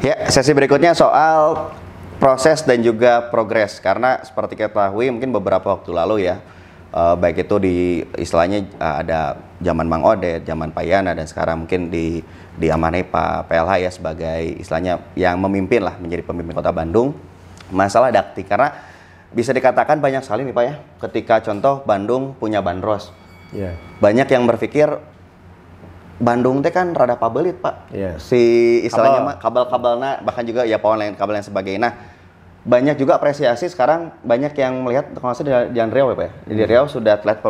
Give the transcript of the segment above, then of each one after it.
Ya, sesi berikutnya soal proses dan juga progres. Karena seperti kita ketahui mungkin beberapa waktu lalu ya, baik itu di istilahnya ada zaman Mang Odet, zaman Pak Yana, dan sekarang mungkin diamanai Pak PLH ya sebagai istilahnya yang memimpin lah, menjadi pemimpin Kota Bandung. Masalah Dakti, karena bisa dikatakan banyak sekali nih Pak ya, ketika contoh Bandung punya bandros. Yeah. Banyak yang berpikir Bandung teh kan rada pabelit Pak, si istilahnya mah kabel-kabelnya, bahkan juga ya power line kabel yang sebagainya. Nah, banyak juga apresiasi sekarang, banyak yang melihat kalau di Jalan Riau ya Pak ya, di Riau sudah terlihat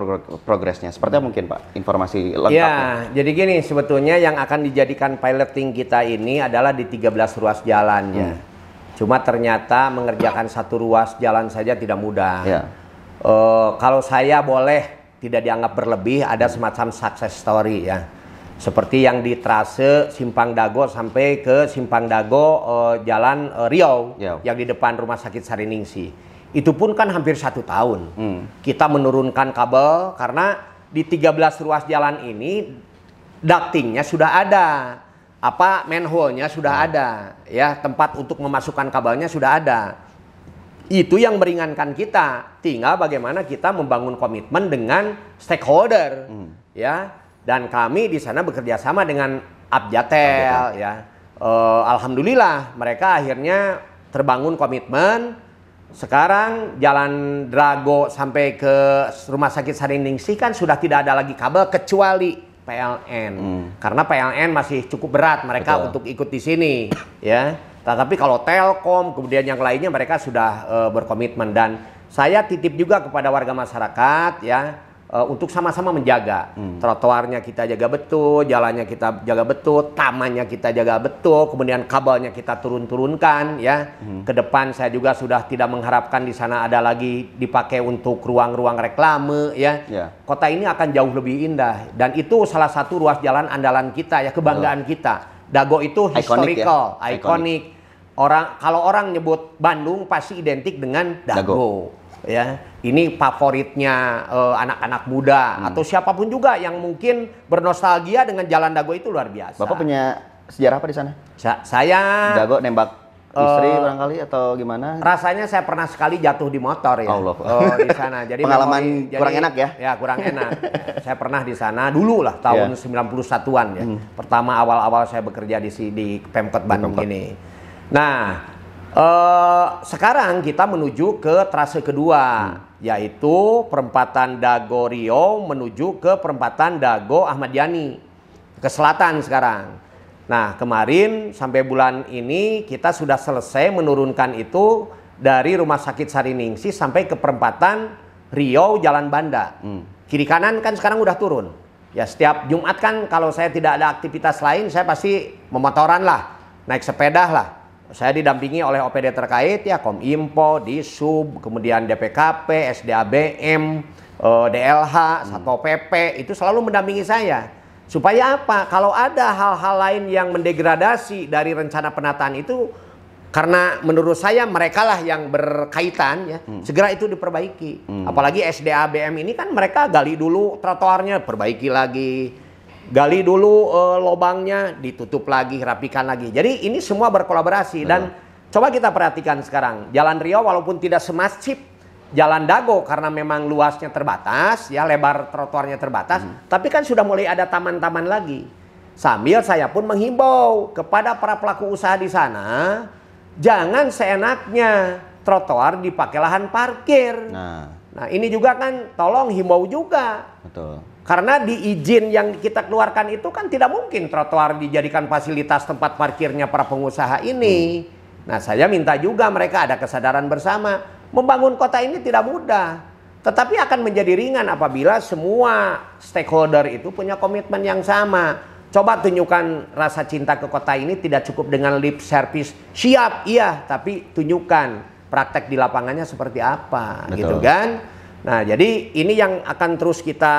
progresnya. Seperti apa mungkin Pak informasi lengkapnya? Ya, jadi gini, sebetulnya yang akan dijadikan piloting kita ini adalah di 13 ruas jalan ya. Cuma ternyata mengerjakan satu ruas jalan saja tidak mudah. Kalau saya boleh tidak dianggap berlebih, ada semacam success story ya. Seperti yang di trase Simpang Dago sampai ke Simpang Dago Jalan Riau yang di depan Rumah Sakit Sariningsih. Itu pun kan hampir 1 tahun. Kita menurunkan kabel karena di 13 ruas jalan ini ductingnya sudah ada, manhole-nya sudah ada, ya, tempat untuk memasukkan kabelnya sudah ada. Itu yang meringankan kita. Tinggal bagaimana kita membangun komitmen dengan stakeholder, ya. Dan kami di sana bekerja sama dengan Abjatel, ya. Alhamdulillah mereka akhirnya terbangun komitmen. Sekarang Jalan Drago sampai ke Rumah Sakit Sariningsih kan sudah tidak ada lagi kabel kecuali PLN. Karena PLN masih cukup berat mereka untuk ikut di sini, ya. Tetapi kalau Telkom kemudian yang lainnya mereka sudah berkomitmen, dan saya titip juga kepada warga masyarakat ya. Untuk sama-sama menjaga trotoarnya kita jaga betul, jalannya kita jaga betul, tamannya kita jaga betul, kemudian kabelnya kita turunkan ya. Ke depan saya juga sudah tidak mengharapkan di sana ada lagi dipakai untuk ruang-ruang reklame ya. Kota ini akan jauh lebih indah, dan itu salah satu ruas jalan andalan kita ya, kebanggaan kita. Dago itu historical, ikonik. Kalau orang nyebut Bandung pasti identik dengan Dago. Ya, ini favoritnya anak-anak muda atau siapapun juga yang mungkin bernostalgia dengan Jalan Dago, itu luar biasa. Bapak punya sejarah apa di sana? Saya Dago nembak istri barangkali atau gimana? Rasanya saya pernah sekali jatuh di motor ya. Di sana. Jadi pengalaman kurang enak ya? Ya, kurang enak. Saya pernah di sana dulu lah tahun 91-an ya. Pertama awal-awal saya bekerja di Pemkot Bandung ini. Nah, sekarang kita menuju ke trase kedua, yaitu perempatan Dago Riau menuju ke perempatan Dago Ahmad Yani ke selatan sekarang. Nah, kemarin sampai bulan ini kita sudah selesai menurunkan itu dari Rumah Sakit Sariningsih sampai ke perempatan Riau Jalan Banda. Kiri kanan kan sekarang udah turun. Ya, setiap Jumat kan kalau saya tidak ada aktivitas lain, saya pasti memotoran lah, naik sepeda lah. Saya didampingi oleh OPD terkait ya, Kominfo, Disub, kemudian DPKP, SDABM, DLH, Satpol PP, itu selalu mendampingi saya. Supaya apa? Kalau ada hal-hal lain yang mendegradasi dari rencana penataan itu, karena menurut saya mereka lah yang berkaitan ya, segera itu diperbaiki. Apalagi SDABM ini kan mereka gali dulu trotoarnya, perbaiki lagi. Gali dulu lobangnya, ditutup lagi, rapikan lagi. Jadi ini semua berkolaborasi. Dan coba kita perhatikan sekarang, Jalan Riau walaupun tidak semasif Jalan Dago karena memang luasnya terbatas, ya, lebar trotoarnya terbatas, tapi kan sudah mulai ada taman-taman lagi. Sambil saya pun menghimbau kepada para pelaku usaha di sana, jangan seenaknya trotoar dipakai lahan parkir. Nah, ini juga kan tolong himbau juga. Betul. Karena di izin yang kita keluarkan itu kan tidak mungkin trotoar dijadikan fasilitas tempat parkirnya para pengusaha ini. Nah, saya minta juga mereka ada kesadaran bersama. Membangun kota ini tidak mudah, tetapi akan menjadi ringan apabila semua stakeholder itu punya komitmen yang sama. Coba tunjukkan rasa cinta ke kota ini tidak cukup dengan lip service. Siap, iya, tapi tunjukkan praktek di lapangannya seperti apa. Betul. Gitu kan. Nah, jadi ini yang akan terus kita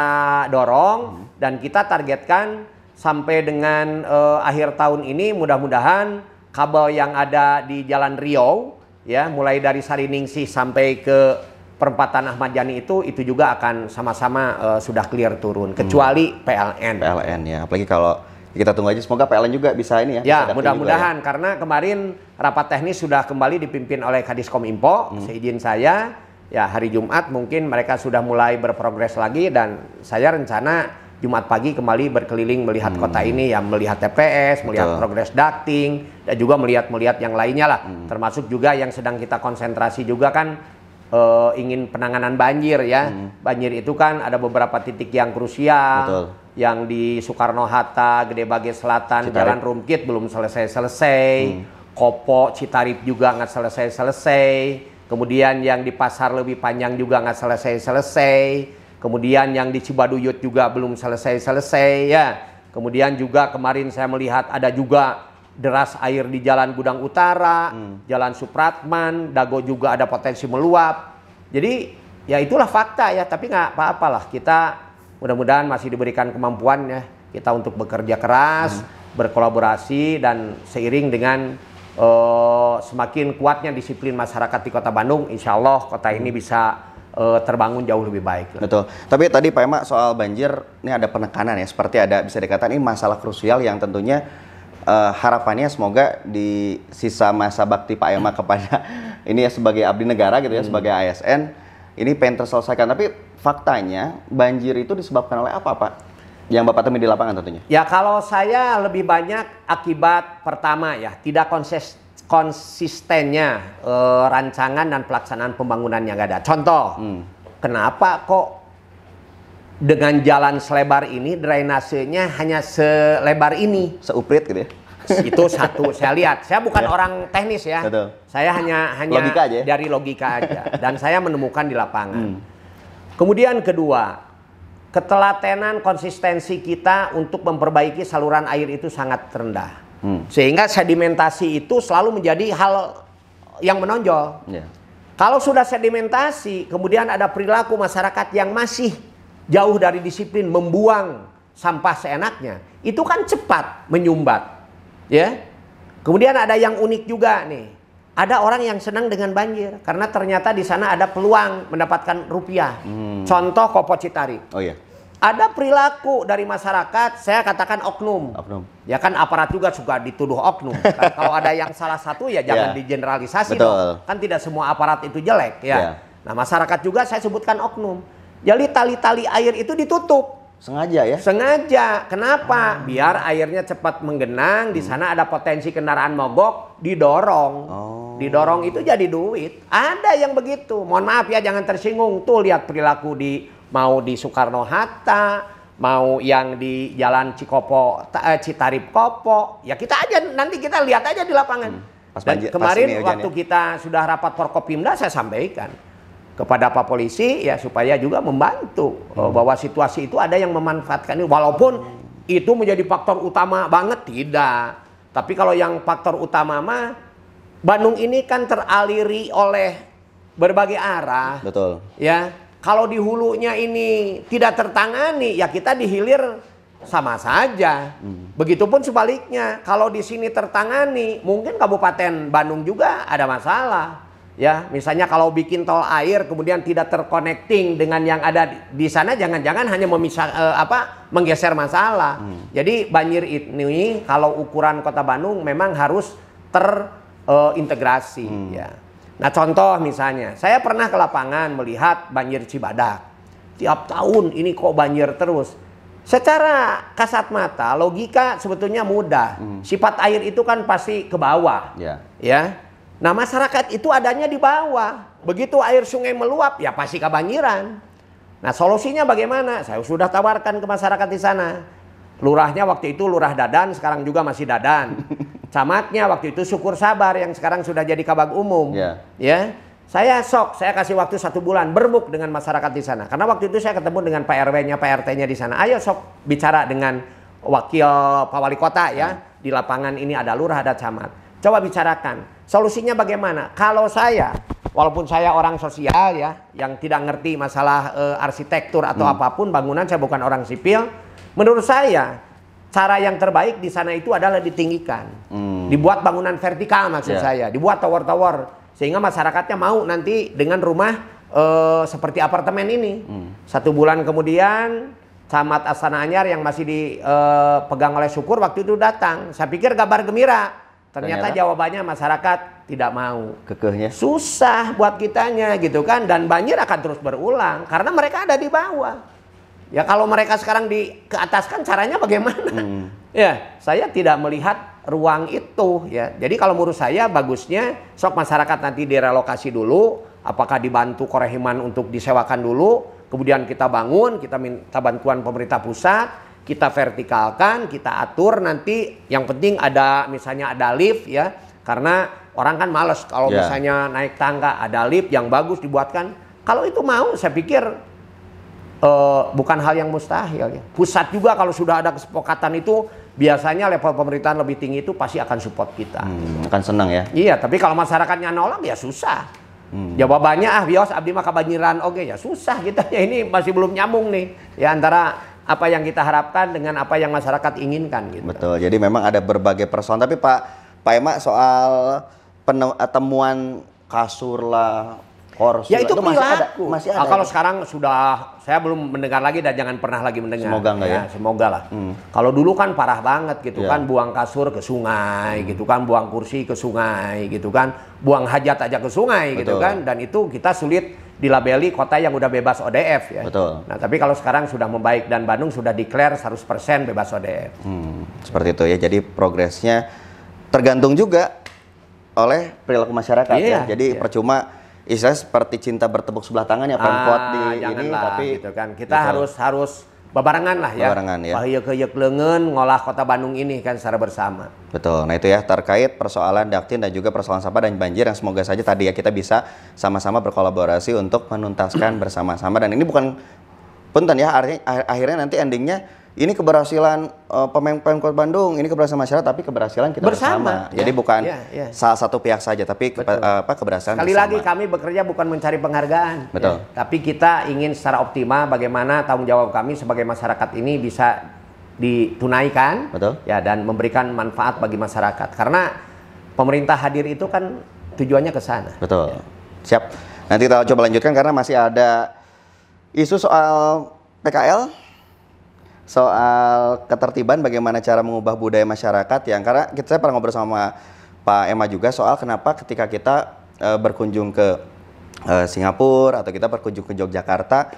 dorong dan kita targetkan sampai dengan akhir tahun ini mudah-mudahan kabel yang ada di Jalan Riau ya, mulai dari Sariningsih sampai ke perempatan Ahmad Yani itu juga akan sama-sama sudah clear turun, kecuali PLN. PLN ya, apalagi kalau Kita tunggu aja, semoga PLN juga bisa ini ya. Ya, mudah-mudahan karena kemarin rapat teknis sudah kembali dipimpin oleh Kadiskominfo, seizin saya, ya hari Jumat mungkin mereka sudah mulai berprogres lagi dan saya rencana Jumat pagi kembali berkeliling melihat kota ini, ya melihat TPS, melihat progres ducting, dan juga melihat yang lainnya lah, termasuk juga yang sedang kita konsentrasi juga kan ingin penanganan banjir ya. Banjir itu kan ada beberapa titik yang krusial. Betul. Yang di Soekarno-Hatta, Gede Bage Selatan, Citarip. Jalan Rumkit belum selesai-selesai, Kopo, Citarip juga nggak selesai-selesai, kemudian yang di Pasar Lebih Panjang juga nggak selesai-selesai, kemudian yang di Cibaduyut juga belum selesai-selesai ya, kemudian juga kemarin saya melihat ada juga deras air di Jalan Gudang Utara, Jalan Supratman, Dago juga ada potensi meluap, jadi ya itulah fakta ya, tapi nggak apa-apalah kita mudah-mudahan masih diberikan kemampuan ya kita untuk bekerja keras, berkolaborasi dan seiring dengan semakin kuatnya disiplin masyarakat di Kota Bandung, insya Allah kota ini bisa terbangun jauh lebih baik. Betul. Tapi tadi Pak Ema soal banjir ini ada penekanan ya, seperti ada bisa dikatakan ini masalah krusial yang tentunya harapannya semoga di sisa masa bakti Pak Ema kepada ini ya sebagai abdi negara gitu ya, sebagai ASN ini pengen terselesaikan. Tapi faktanya banjir itu disebabkan oleh apa Pak? Yang Bapak temui di lapangan tentunya. Ya kalau saya lebih banyak akibat pertama ya tidak konsistennya rancangan dan pelaksanaan pembangunannya nggak ada. Contoh, kenapa kok dengan jalan selebar ini drainasenya hanya selebar ini? Seuprit gitu ya? Itu satu saya lihat. Saya bukan orang teknis ya. Betul. Saya hanya logika aja. Dari logika aja. Dan saya menemukan di lapangan. Kemudian kedua, ketelatenan konsistensi kita untuk memperbaiki saluran air itu sangat rendah. Sehingga sedimentasi itu selalu menjadi hal yang menonjol. Kalau sudah sedimentasi, kemudian ada perilaku masyarakat yang masih jauh dari disiplin membuang sampah seenaknya, itu kan cepat menyumbat. Ya, kemudian ada yang unik juga nih. Ada orang yang senang dengan banjir karena ternyata di sana ada peluang mendapatkan rupiah. Contoh Kopo Citarip. Oh iya. Ada perilaku dari masyarakat, saya katakan oknum. Ya kan aparat juga suka dituduh oknum. Kan, kalau ada yang salah satu ya jangan digeneralisasi dong. Kan tidak semua aparat itu jelek ya. Nah masyarakat juga saya sebutkan oknum. Jadi tali-tali air itu ditutup. Sengaja ya? Sengaja. Kenapa? Biar airnya cepat menggenang. Di sana ada potensi kendaraan mogok, didorong. Didorong itu jadi duit. Ada yang begitu. Mohon maaf ya, jangan tersinggung. Tuh lihat perilaku mau di Soekarno-Hatta, mau yang di Jalan Citarip Kopo. Ya kita aja nanti kita lihat aja di lapangan. Dan kemarin waktu kita sudah rapat Forkopimda saya sampaikan kepada Pak Polisi ya supaya juga membantu bahwa situasi itu ada yang memanfaatkan ini, walaupun itu menjadi faktor utama banget tidak, tapi kalau yang faktor utama mah Bandung ini kan teraliri oleh berbagai arah. Betul. Ya kalau di hulunya ini tidak tertangani ya kita di hilir sama saja. Begitupun sebaliknya kalau di sini tertangani mungkin Kabupaten Bandung juga ada masalah. Ya, misalnya kalau bikin tol air kemudian tidak terconnecting dengan yang ada di sana, jangan-jangan hanya menggeser masalah. Jadi banjir ini kalau ukuran Kota Bandung memang harus terintegrasi. Ya. Nah contoh misalnya, saya pernah ke lapangan melihat banjir Cibadak. Tiap tahun ini kok banjir terus. Secara kasat mata, logika sebetulnya mudah. Sifat air itu kan pasti ke bawah. Ya. Nah masyarakat itu adanya di bawah. Begitu air sungai meluap ya pasti kebanjiran. Nah solusinya bagaimana? Saya sudah tawarkan ke masyarakat di sana. Lurahnya waktu itu Lurah Dadan, sekarang juga masih Dadan. Camatnya waktu itu Syukur Sabar yang sekarang sudah jadi Kabag Umum. Ya, saya kasih waktu 1 bulan bermuk dengan masyarakat di sana. Karena waktu itu saya ketemu dengan Pak RW-nya, Pak RT-nya di sana. Ayo bicara dengan wakil Pak Wali Kota ya. Di lapangan ini ada lurah, ada camat. Coba bicarakan. Solusinya bagaimana? Kalau saya, walaupun saya orang sosial ya, yang tidak ngerti masalah arsitektur atau apapun bangunan, saya bukan orang sipil. Menurut saya, cara yang terbaik di sana itu adalah ditinggikan. Dibuat bangunan vertikal maksud saya. Dibuat tower-tower. Sehingga masyarakatnya mau nanti dengan rumah seperti apartemen ini. 1 bulan kemudian Camat Astana Anyar yang masih dipegang oleh Syukur waktu itu datang. Saya pikir kabar gembira. Ternyata jawabannya masyarakat tidak mau. Kekehnya. Susah buat kitanya gitu kan. Dan banjir akan terus berulang karena mereka ada di bawah. Ya kalau mereka sekarang ke atas kan caranya bagaimana? Ya, saya tidak melihat ruang itu ya. Jadi kalau menurut saya bagusnya sok masyarakat nanti direlokasi dulu, apakah dibantu Korehiman untuk disewakan dulu, kemudian kita bangun, kita minta bantuan pemerintah pusat, kita vertikalkan, kita atur nanti yang penting ada misalnya ada lift ya. Karena orang kan males kalau misalnya naik tangga, ada lift yang bagus dibuatkan. Kalau itu mau saya pikir bukan hal yang mustahil ya. Pusat juga kalau sudah ada kesepakatan itu biasanya level pemerintahan lebih tinggi itu pasti akan support kita. Akan senang ya. Iya, tapi kalau masyarakatnya nolak ya susah. Jawabannya bios abdi mah kabanjiran oke ya susah kita ya, ini masih belum nyambung nih ya antara apa yang kita harapkan dengan apa yang masyarakat inginkan gitu. Betul. Jadi memang ada berbagai persoalan, tapi Pak Ema soal temuan kasur lah, ya itu perilaku. Masih ada kalau sekarang sudah saya belum mendengar lagi dan jangan pernah lagi mendengar. Semoga enggak ya. Semoga lah. Kalau dulu kan parah banget gitu kan, buang kasur ke sungai gitu kan, buang kursi ke sungai gitu kan, buang hajat aja ke sungai gitu kan, dan itu kita sulit dilabeli kota yang udah bebas ODF ya. Betul. Nah, tapi kalau sekarang sudah membaik dan Bandung sudah declare 100% bebas ODF. Seperti itu ya. Jadi progresnya tergantung juga oleh perilaku masyarakat ya. Jadi percuma istilahnya seperti cinta bertepuk sebelah tangan ya Pemkot di ini, tapi gitu kan kita harus babarengan lah ya. Babarengan ya. Paheuyeuh leungeun ngolah kota Bandung ini kan secara bersama. Betul. Nah itu ya terkait persoalan Daktin dan juga persoalan sampah dan banjir yang semoga saja tadi ya kita bisa sama-sama berkolaborasi untuk menuntaskan bersama-sama, dan ini bukan punten ya akhirnya nanti endingnya ini keberhasilan Pemkot Bandung, ini keberhasilan masyarakat, tapi keberhasilan kita bersama. Jadi bukan salah satu pihak saja, tapi keberhasilan sekali bersama. lagi kami bekerja bukan mencari penghargaan. Betul. Ya. Tapi kita ingin secara optimal bagaimana tanggung jawab kami sebagai masyarakat ini bisa ditunaikan. Betul. Ya, dan memberikan manfaat bagi masyarakat. Karena pemerintah hadir itu kan tujuannya ke sana. Betul. Siap. Nanti kita coba lanjutkan karena masih ada isu soal PKL, soal ketertiban, bagaimana cara mengubah budaya masyarakat yang karena saya pernah ngobrol sama Pak Ema juga soal kenapa ketika kita berkunjung ke Singapura atau kita berkunjung ke Yogyakarta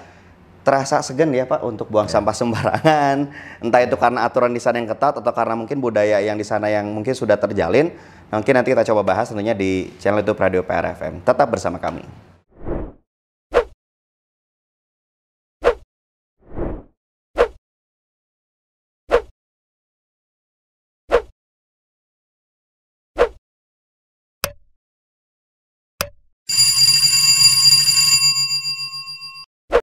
terasa segan ya Pak untuk buang sampah sembarangan, entah itu karena aturan di sana yang ketat atau karena mungkin budaya yang di sana yang mungkin sudah terjalin. Mungkin nanti kita coba bahas tentunya di channel YouTube Radio PR FM. Tetap bersama kami.